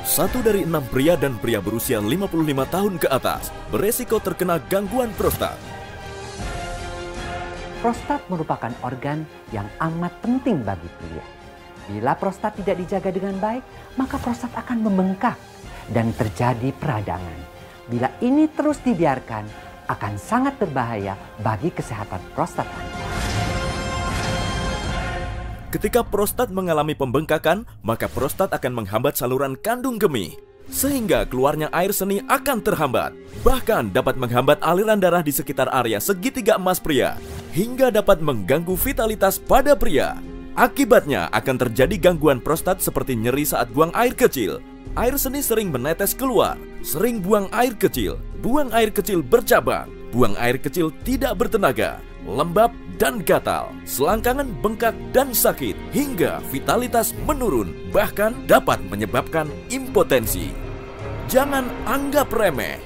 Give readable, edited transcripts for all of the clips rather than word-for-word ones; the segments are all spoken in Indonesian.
1 dari 6 pria dan pria berusia 55 tahun ke atas beresiko terkena gangguan prostat. Prostat merupakan organ yang amat penting bagi pria. Bila prostat tidak dijaga dengan baik, maka prostat akan membengkak dan terjadi peradangan. Bila ini terus dibiarkan, akan sangat berbahaya bagi kesehatan prostat Anda. Ketika prostat mengalami pembengkakan, maka prostat akan menghambat saluran kandung kemih, sehingga keluarnya air seni akan terhambat. Bahkan dapat menghambat aliran darah di sekitar area segitiga emas pria, hingga dapat mengganggu vitalitas pada pria. Akibatnya akan terjadi gangguan prostat seperti nyeri saat buang air kecil. Air seni sering menetes keluar, sering buang air kecil bercabang, buang air kecil tidak bertenaga, lembab dan gatal, selangkangan bengkak dan sakit, hingga vitalitas menurun, bahkan dapat menyebabkan impotensi. Jangan anggap remeh.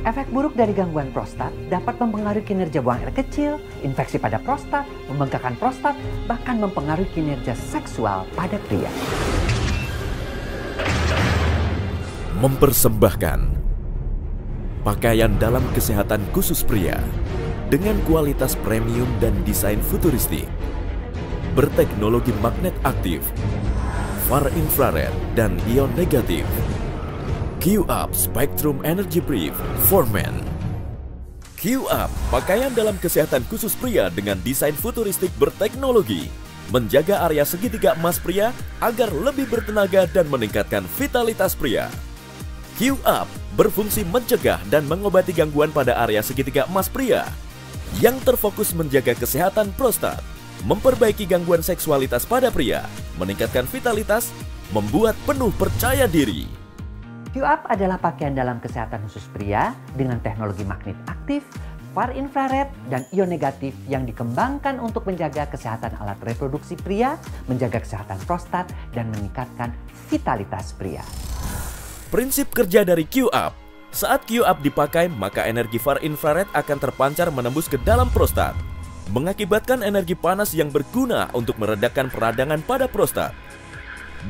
Efek buruk dari gangguan prostat dapat mempengaruhi kinerja buang air kecil, infeksi pada prostat, pembengkakan prostat, bahkan mempengaruhi kinerja seksual pada pria. Mempersembahkan pakaian dalam kesehatan khusus pria dengan kualitas premium dan desain futuristik, berteknologi magnet aktif, far infrared dan ion negatif. Q-Up Spectrum Energy Brief for Men. Q-Up, pakaian dalam kesehatan khusus pria dengan desain futuristik berteknologi, menjaga area segitiga emas pria agar lebih bertenaga dan meningkatkan vitalitas pria. Q-Up berfungsi mencegah dan mengobati gangguan pada area segitiga emas pria, yang terfokus menjaga kesehatan prostat, memperbaiki gangguan seksualitas pada pria, meningkatkan vitalitas, membuat penuh percaya diri. Q-Up adalah pakaian dalam kesehatan khusus pria dengan teknologi magnet aktif, far infrared, dan ion negatif yang dikembangkan untuk menjaga kesehatan alat reproduksi pria, menjaga kesehatan prostat, dan meningkatkan vitalitas pria. Prinsip kerja dari Q-Up. Saat Q-Up dipakai, maka energi far infrared akan terpancar menembus ke dalam prostat, mengakibatkan energi panas yang berguna untuk meredakan peradangan pada prostat.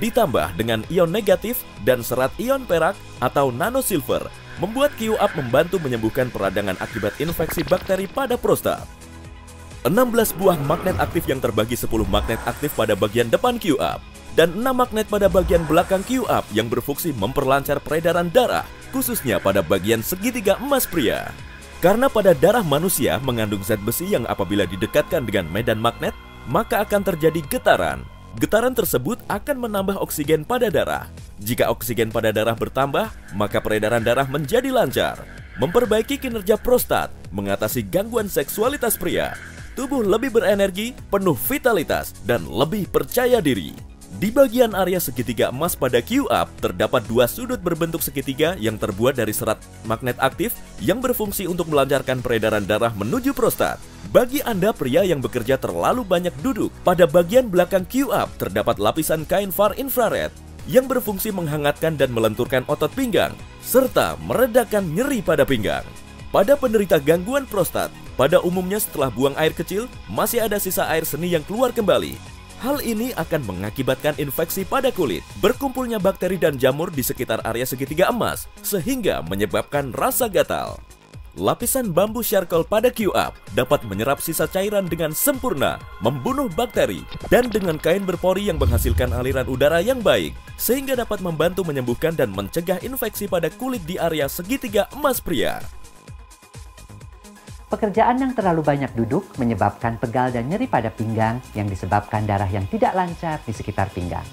Ditambah dengan ion negatif dan serat ion perak atau nanosilver, membuat Q-Up membantu menyembuhkan peradangan akibat infeksi bakteri pada prostat. 16 buah magnet aktif yang terbagi 10 magnet aktif pada bagian depan Q-Up, dan 6 magnet pada bagian belakang Q-Up yang berfungsi memperlancar peredaran darah, khususnya pada bagian segitiga emas pria. Karena pada darah manusia mengandung zat besi yang apabila didekatkan dengan medan magnet, maka akan terjadi getaran. Getaran tersebut akan menambah oksigen pada darah. Jika oksigen pada darah bertambah, maka peredaran darah menjadi lancar, memperbaiki kinerja prostat, mengatasi gangguan seksualitas pria, tubuh lebih berenergi, penuh vitalitas, dan lebih percaya diri. Di bagian area segitiga emas pada Q-Up terdapat 2 sudut berbentuk segitiga yang terbuat dari serat magnet aktif yang berfungsi untuk melancarkan peredaran darah menuju prostat. Bagi Anda pria yang bekerja terlalu banyak duduk, pada bagian belakang Q-Up terdapat lapisan kain far infrared yang berfungsi menghangatkan dan melenturkan otot pinggang serta meredakan nyeri pada pinggang. Pada penderita gangguan prostat, pada umumnya setelah buang air kecil masih ada sisa air seni yang keluar kembali. Hal ini akan mengakibatkan infeksi pada kulit, berkumpulnya bakteri dan jamur di sekitar area segitiga emas, sehingga menyebabkan rasa gatal. Lapisan bambu charcoal pada Q-Up dapat menyerap sisa cairan dengan sempurna, membunuh bakteri, dan dengan kain berpori yang menghasilkan aliran udara yang baik, sehingga dapat membantu menyembuhkan dan mencegah infeksi pada kulit di area segitiga emas pria. Pekerjaan yang terlalu banyak duduk menyebabkan pegal dan nyeri pada pinggang yang disebabkan darah yang tidak lancar di sekitar pinggang.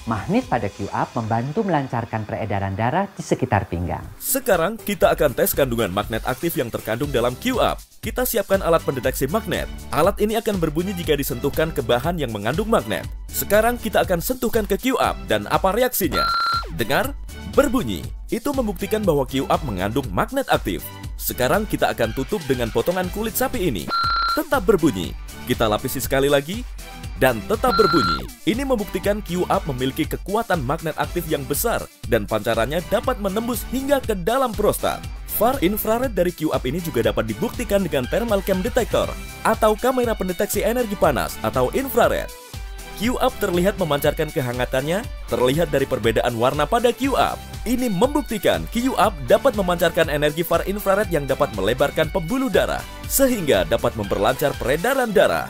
Magnet pada Q-Up membantu melancarkan peredaran darah di sekitar pinggang. Sekarang kita akan tes kandungan magnet aktif yang terkandung dalam Q-Up. Kita siapkan alat pendeteksi magnet. Alat ini akan berbunyi jika disentuhkan ke bahan yang mengandung magnet. Sekarang kita akan sentuhkan ke Q-Up dan apa reaksinya? Dengar? Berbunyi. Itu membuktikan bahwa Q-Up mengandung magnet aktif. Sekarang kita akan tutup dengan potongan kulit sapi ini. Tetap berbunyi. Kita lapisi sekali lagi. Dan tetap berbunyi. Ini membuktikan Q-Up memiliki kekuatan magnet aktif yang besar dan pancarannya dapat menembus hingga ke dalam prostat. Far infrared dari Q-Up ini juga dapat dibuktikan dengan thermal cam detector atau kamera pendeteksi energi panas atau infrared. Q-Up terlihat memancarkan kehangatannya, terlihat dari perbedaan warna pada Q-Up. Ini membuktikan Q-Up dapat memancarkan energi far infrared yang dapat melebarkan pembuluh darah, sehingga dapat memperlancar peredaran darah.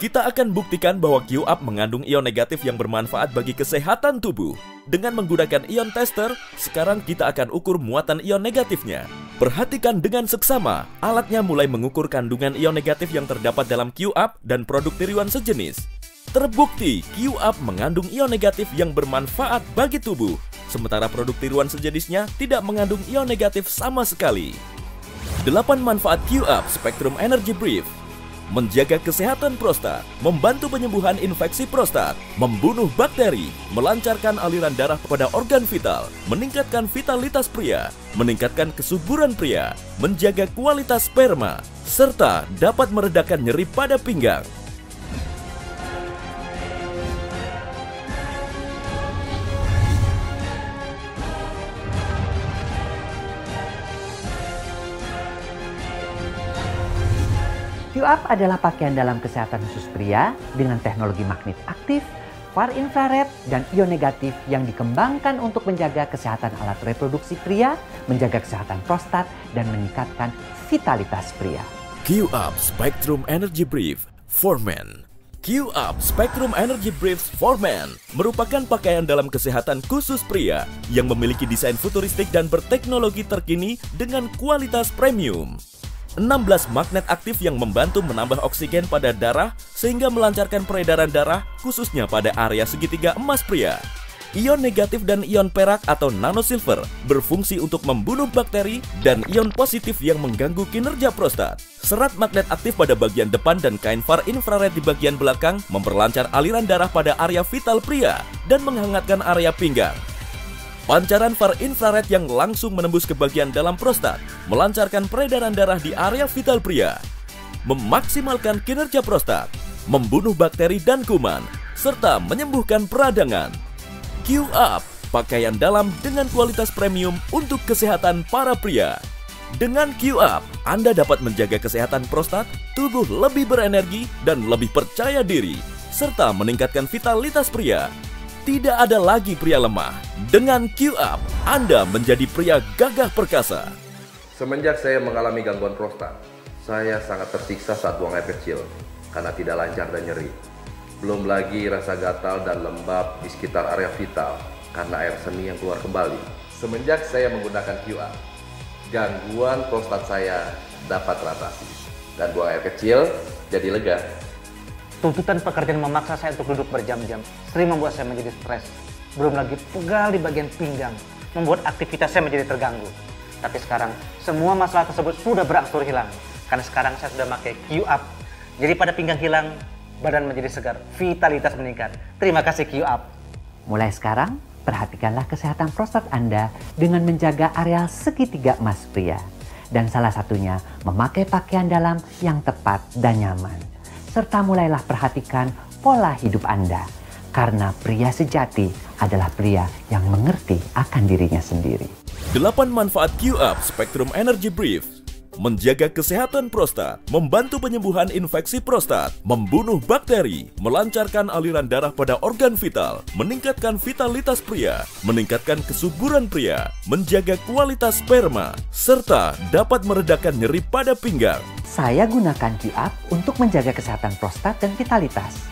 Kita akan buktikan bahwa Q-Up mengandung ion negatif yang bermanfaat bagi kesehatan tubuh. Dengan menggunakan ion tester, sekarang kita akan ukur muatan ion negatifnya. Perhatikan dengan seksama, alatnya mulai mengukur kandungan ion negatif yang terdapat dalam Q-Up dan produk tiruan sejenis. Terbukti, Q-Up mengandung ion negatif yang bermanfaat bagi tubuh, sementara produk tiruan sejenisnya tidak mengandung ion negatif sama sekali. 8 manfaat Q-Up Spectrum Energy Brief. Menjaga kesehatan prostat, membantu penyembuhan infeksi prostat, membunuh bakteri, melancarkan aliran darah pada organ vital, meningkatkan vitalitas pria, meningkatkan kesuburan pria, menjaga kualitas sperma, serta dapat meredakan nyeri pada pinggang. Q-Up adalah pakaian dalam kesehatan khusus pria dengan teknologi magnet aktif, far infrared, dan ion negatif yang dikembangkan untuk menjaga kesehatan alat reproduksi pria, menjaga kesehatan prostat, dan meningkatkan vitalitas pria. Q-Up Spectrum Energy Brief for Men. Q-Up Spectrum Energy Briefs for Men merupakan pakaian dalam kesehatan khusus pria yang memiliki desain futuristik dan berteknologi terkini dengan kualitas premium. 16 magnet aktif yang membantu menambah oksigen pada darah sehingga melancarkan peredaran darah khususnya pada area segitiga emas pria. Ion negatif dan ion perak atau nanosilver berfungsi untuk membunuh bakteri dan ion positif yang mengganggu kinerja prostat. Serat magnet aktif pada bagian depan dan kain far infrared di bagian belakang memperlancar aliran darah pada area vital pria dan menghangatkan area pinggang. Pancaran far infrared yang langsung menembus ke bagian dalam prostat, melancarkan peredaran darah di area vital pria, memaksimalkan kinerja prostat, membunuh bakteri dan kuman, serta menyembuhkan peradangan. Q-Up, pakaian dalam dengan kualitas premium untuk kesehatan para pria. Dengan Q-Up, Anda dapat menjaga kesehatan prostat, tubuh lebih berenergi dan lebih percaya diri, serta meningkatkan vitalitas pria. Tidak ada lagi pria lemah. Dengan Q-Up, Anda menjadi pria gagah perkasa. Semenjak saya mengalami gangguan prostat, saya sangat tersiksa saat buang air kecil karena tidak lancar dan nyeri. Belum lagi rasa gatal dan lembab di sekitar area vital karena air seni yang keluar kembali. Semenjak saya menggunakan Q-Up, gangguan prostat saya dapat teratasi dan buang air kecil jadi lega. Tuntutan pekerjaan memaksa saya untuk duduk berjam-jam, sering membuat saya menjadi stres. Belum lagi pegal di bagian pinggang, membuat aktivitas saya menjadi terganggu. Tapi sekarang, semua masalah tersebut sudah berangsur hilang. Karena sekarang saya sudah pakai Q-Up. Jadi pada pinggang hilang, badan menjadi segar, vitalitas meningkat. Terima kasih Q-Up. Mulai sekarang, perhatikanlah kesehatan prostat Anda dengan menjaga areal segitiga emas pria. Dan salah satunya, memakai pakaian dalam yang tepat dan nyaman. Serta mulailah perhatikan pola hidup Anda. Karena pria sejati adalah pria yang mengerti akan dirinya sendiri. 8 manfaat Q-Up Spectrum Energy Brief. Menjaga kesehatan prostat, membantu penyembuhan infeksi prostat, membunuh bakteri, melancarkan aliran darah pada organ vital, meningkatkan vitalitas pria, meningkatkan kesuburan pria, menjaga kualitas sperma, serta dapat meredakan nyeri pada pinggang. Saya gunakan Q-Up untuk menjaga kesehatan prostat dan vitalitas.